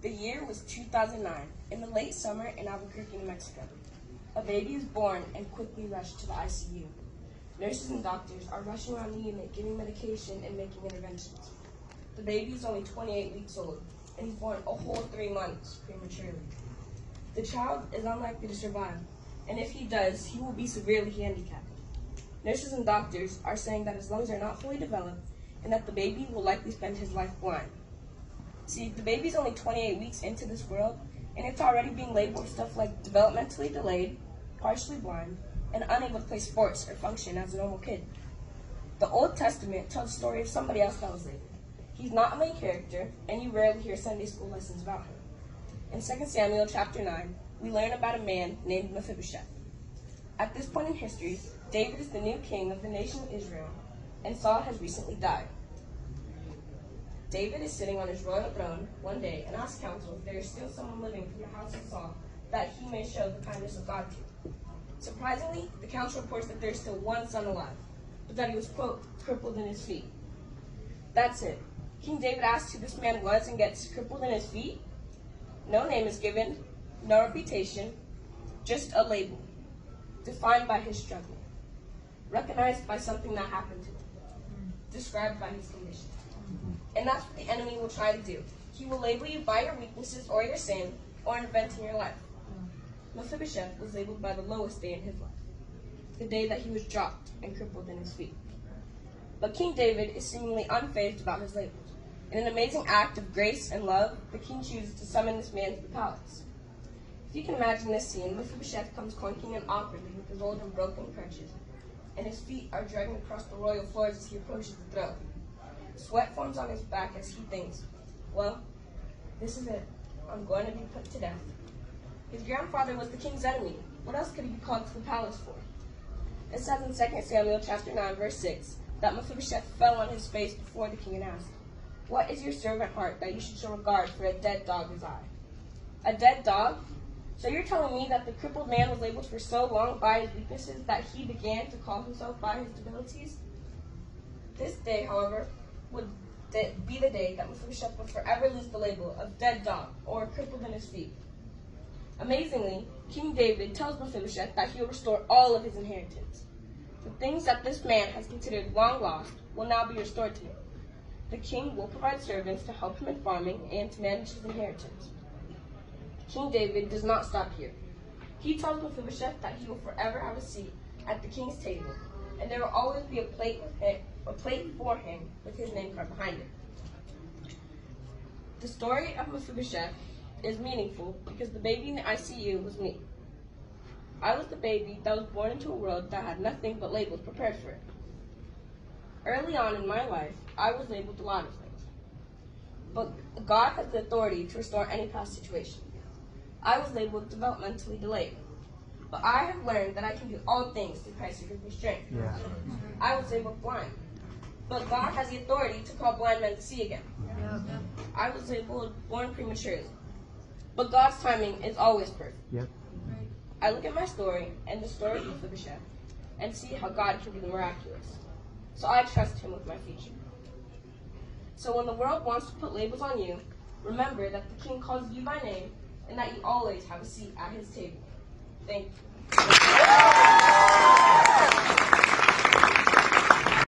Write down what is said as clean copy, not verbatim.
The year was 2009, in the late summer in Albuquerque, New Mexico. A baby is born and quickly rushed to the ICU. Nurses and doctors are rushing around the unit giving medication and making interventions. The baby is only 28 weeks old, and he's born a whole 3 months prematurely. The child is unlikely to survive, and if he does, he will be severely handicapped. Nurses and doctors are saying that his lungs are not fully developed and that the baby will likely spend his life blind. See, the baby's only 28 weeks into this world, and it's already being labeled stuff like developmentally delayed, partially blind, and unable to play sports or function as a normal kid. The Old Testament tells the story of somebody else that was labeled. He's not a main character, and you rarely hear Sunday school lessons about him. In 2 Samuel chapter 9, we learn about a man named Mephibosheth. At this point in history, David is the new king of the nation of Israel, and Saul has recently died. David is sitting on his royal throne one day and asks counsel if there is still someone living from the house of Saul that he may show the kindness of God to. Surprisingly, the council reports that there is still one son alive, but that he was, quote, crippled in his feet. That's it. King David asks who this man was and gets crippled in his feet. No name is given, no reputation, just a label, defined by his struggle, recognized by something that happened to him, described by his condition. And that's what the enemy will try to do. He will label you by your weaknesses or your sin or an event in your life. Mephibosheth was labeled by the lowest day in his life, the day that he was dropped and crippled in his feet. But King David is seemingly unfazed about his labels. In an amazing act of grace and love, the king chooses to summon this man to the palace. If you can imagine this scene, Mephibosheth comes clunking and awkwardly with his old and broken crutches, and his feet are dragging across the royal floors as he approaches the throne. Sweat forms on his back as he thinks, well, this is it. I'm going to be put to death. His grandfather was the king's enemy. What else could he be called to the palace for? It says in 2 Samuel chapter 9, verse 6, that Mephibosheth fell on his face before the king and asked, "What is your servant heart that you should show regard for a dead dog as I?" A dead dog? So you're telling me that the crippled man was labeled for so long by his weaknesses that he began to call himself by his abilities? This day, however, would be the day that Mephibosheth would forever lose the label of dead dog or crippled in his feet. Amazingly, King David tells Mephibosheth that he will restore all of his inheritance. The things that this man has considered long lost will now be restored to him. The king will provide servants to help him in farming and to manage his inheritance. King David does not stop here. He tells Mephibosheth that he will forever have a seat at the king's table, and there will always be a plate for him with his name card behind it. The story of Mephibosheth is meaningful because the baby in the ICU was me. I was the baby that was born into a world that had nothing but labels prepared for it. Early on in my life, I was labeled a lot of things. But God has the authority to restore any past situation. I was labeled developmentally delayed. But I have learned that I can do all things through Christ who gives me strength. Yeah. I was labeled blind. But God has the authority to call blind men to see again. I was labeled born prematurely. But God's timing is always perfect. Yep. I look at my story and the story of Mephibosheth and see how God can do the miraculous. So I trust him with my future. So when the world wants to put labels on you, remember that the king calls you by name and that you always have a seat at his table. Thank you.